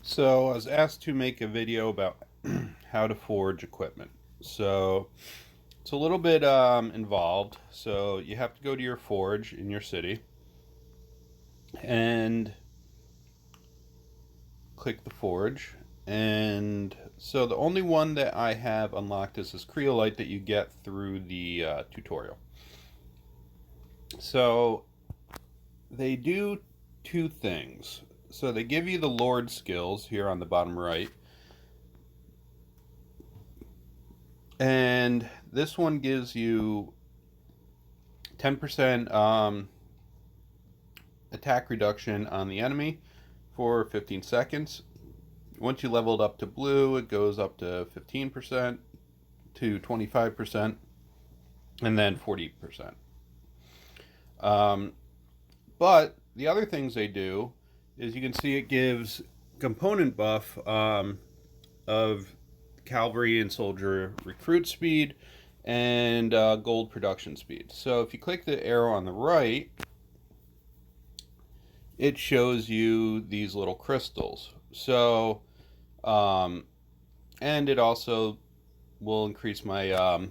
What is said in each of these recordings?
So I was asked to make a video about how to forge equipment. So it's a little bit involved. So you have to go to your forge in your city and click the forge. And so the only one that I have unlocked is this Creolite that you get through the tutorial. So they do two things. So they give you the Lord skills here on the bottom right. And this one gives you 10% attack reduction on the enemy for 15 seconds. Once you leveled up to blue, it goes up to 15% to 25% and then 40%. But the other things they do is you can see it gives component buff of cavalry and soldier recruit speed and gold production speed. So if you click the arrow on the right, it shows you these little crystals. So, and it also will increase my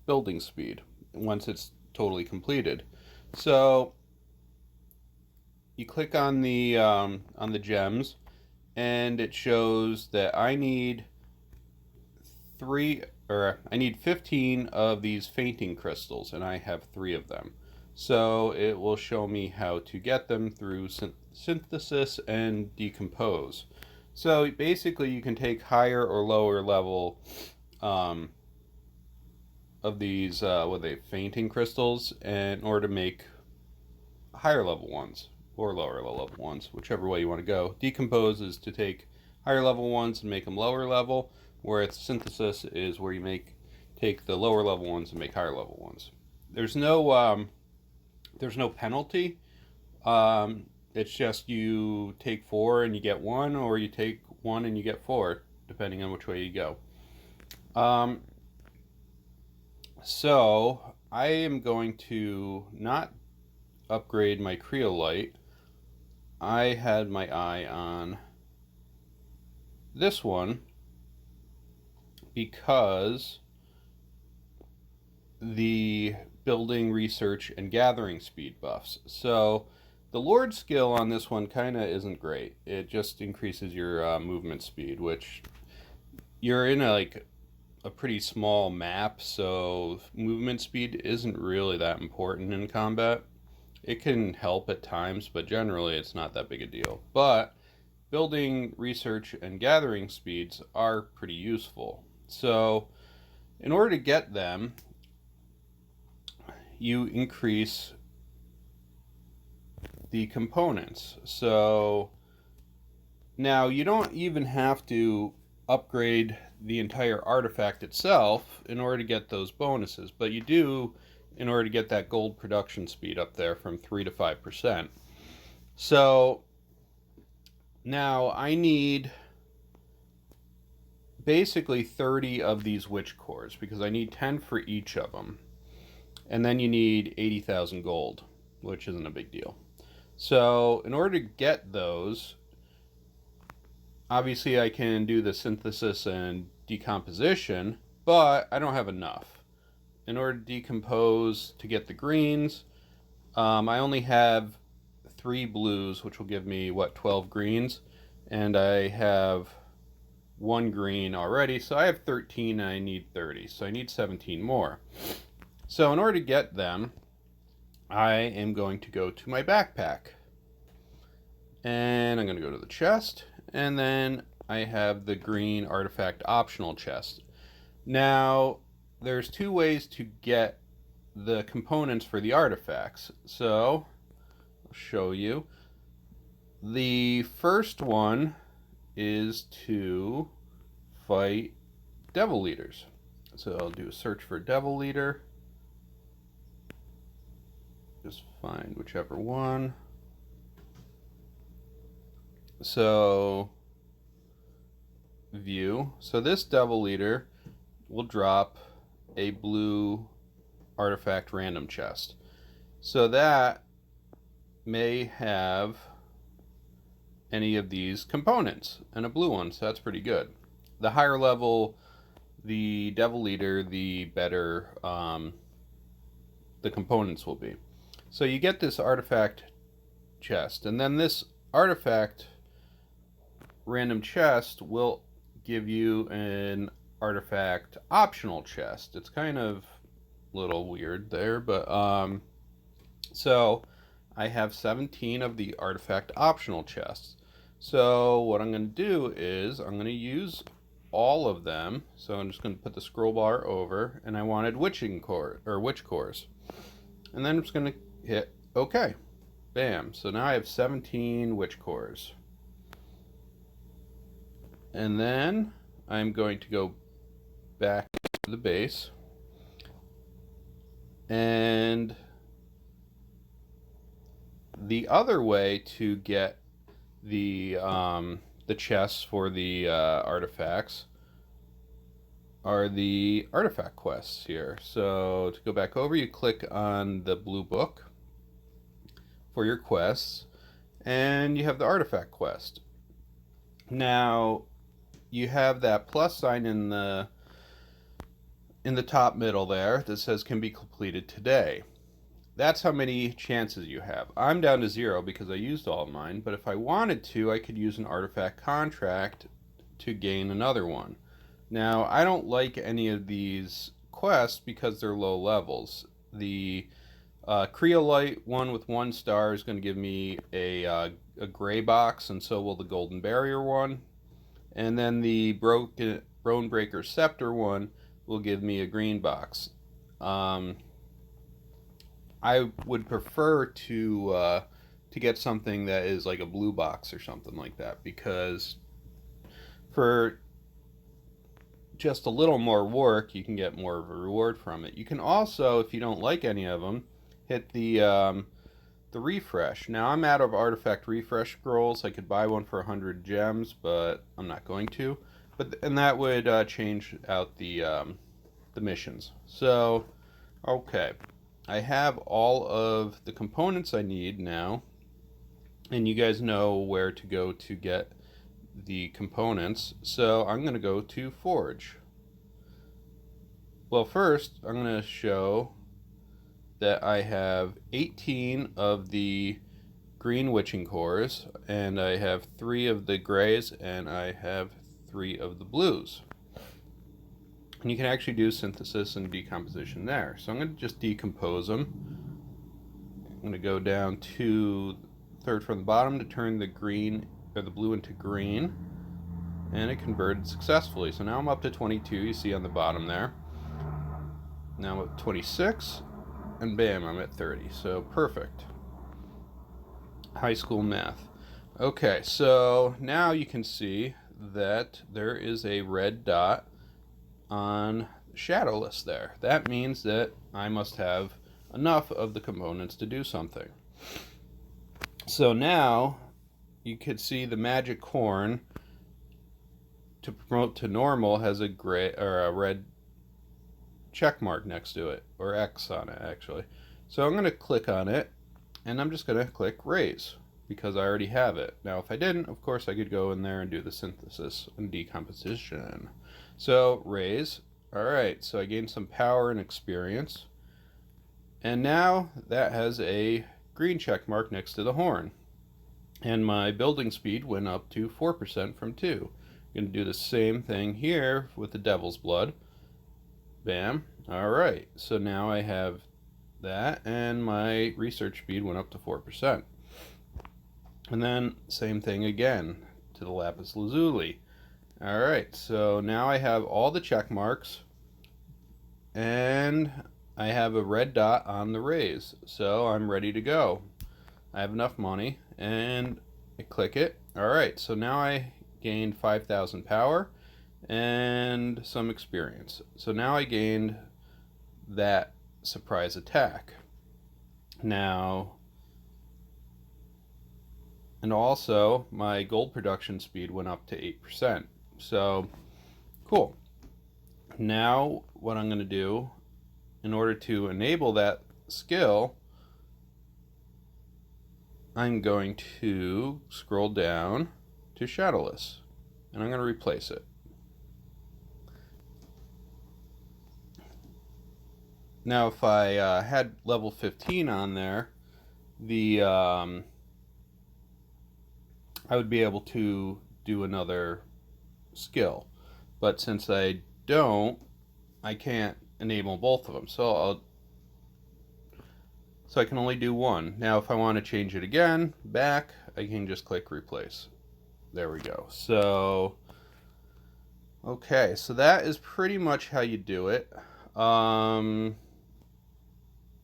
building speed once it's totally completed. So you click on the gems, and it shows that I need I need 15 of these fainting crystals, and I have 3 of them. So it will show me how to get them through synthesis and decompose. So basically, you can take higher or lower level um, of these what are they fainting crystals in order to make higher level ones or lower level ones, whichever way you want to go. Decompose is to take higher level ones and make them lower level, whereas synthesis is where you take the lower level ones and make higher level ones. There's no penalty. It's just you take 4 and you get 1, or you take 1 and you get 4, depending on which way you go. So I am going to not upgrade my Creolite. I had my eye on this one because the building, research, and gathering speed buffs. So the Lord skill on this one kind of isn't great. It just increases your movement speed, which you're in a pretty small map, so movement speed isn't really that important in combat. It can help at times, but generally it's not that big a deal. But building, research, and gathering speeds are pretty useful. So in order to get them, you increase the components. So now you don't even have to upgrade the entire artifact itself in order to get those bonuses, but you do in order to get that gold production speed up there from 3 to 5%. So now I need basically 30 of these witch cores because I need 10 for each of them. And then you need 80,000 gold, which isn't a big deal. So in order to get those, obviously I can do the synthesis and decomposition, but I don't have enough. In order to decompose to get the greens, I only have 3 blues, which will give me 12 greens, and I have 1 green already, so I have 13 and I need 30, so I need 17 more. So in order to get them, I am going to go to my backpack, and I'm going to go to the chest, and then I have the green artifact optional chest. Now there's 2 ways to get the components for the artifacts, so I'll show you. The first one is to fight devil leaders. So I'll do a search for devil leader. Just find whichever one. So view. So this devil leader will drop a blue artifact random chest. So that may have any of these components, and a blue one, so that's pretty good. The higher level the Devil Eater, the better the components will be. So you get this artifact chest, and then this artifact random chest will give you an artifact optional chest. It's kind of a little weird there, but so I have 17 of the artifact optional chests. So what I'm going to do is I'm going to use all of them. So I'm just going to put the scroll bar over, and I wanted witching core or witch cores, and then I'm just going to hit OK. Bam. So now I have 17 witch cores, and then I'm going to go back to the base, and the other way to get the chests for the artifacts are the artifact quests here. So to go back over, you click on the blue book for your quests, and you have the artifact quest. Now you have that plus sign in the top middle there that says can be completed today. That's how many chances you have. I'm down to 0 because I used all of mine, but if I wanted to, I could use an artifact contract to gain another one. Now, I don't like any of these quests because they're low levels. The Creolite one with 1 star is going to give me a gray box, and so will the Golden Barrier one. And then the Bonebreaker Scepter one will give me a green box. I would prefer to get something that is like a blue box or something like that, because for just a little more work, you can get more of a reward from it. You can also, if you don't like any of them, hit the refresh. Now I'm out of artifact refresh scrolls. I could buy one for 100 gems, but I'm not going to. And that would change out the missions. So, okay. I have all of the components I need now, and you guys know where to go to get the components. So I'm going to go to Forge. Well, first I'm going to show that I have 18 of the green witching cores, and I have 3 of the grays, and I have 3 of the blues. And you can actually do synthesis and decomposition there. So I'm going to just decompose them. I'm going to go down to third from the bottom to turn the green or the blue into green, and it converted successfully. So now I'm up to 22. You see on the bottom there. Now I'm at 26, and bam, I'm at 30. So perfect. High school math. Okay, so now you can see that there is a red dot on Shadowless there. That means that I must have enough of the components to do something. So now you could see the magic horn to promote to normal has a gray or a red check mark next to it, or X on it actually. So I'm going to click on it, and I'm just going to click raise because I already have it. Now if I didn't, of course I could go in there and do the synthesis and decomposition. So raise. Alright, so I gained some power and experience, and now that has a green check mark next to the horn, and my building speed went up to 4% from 2. I'm going to do the same thing here with the Devil's Blood. Bam. Alright, so now I have that, and my research speed went up to 4%. And then same thing again to the Lapis Lazuli. Alright, so now I have all the check marks, and I have a red dot on the raise, so I'm ready to go. I have enough money, and I click it. Alright, so now I gained 5,000 power and some experience. So now I gained that surprise attack. Now, and also my gold production speed went up to 8%. So, cool. Now, what I'm going to do, in order to enable that skill, I'm going to scroll down to Shadowless, and I'm going to replace it. Now, if I had level 15 on there, I would be able to do another skill. But since I don't, I can't enable both of them. So I can only do one. Now, if I want to change it again, back, I can just click replace. There we go. So, okay, so that is pretty much how you do it.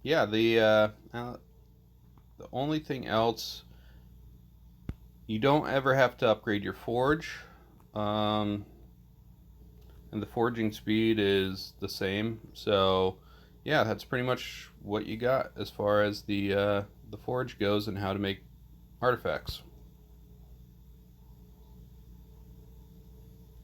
Yeah, the only thing else, you don't ever have to upgrade your forge, and the forging speed is the same. So, yeah, that's pretty much what you got as far as the forge goes and how to make artifacts.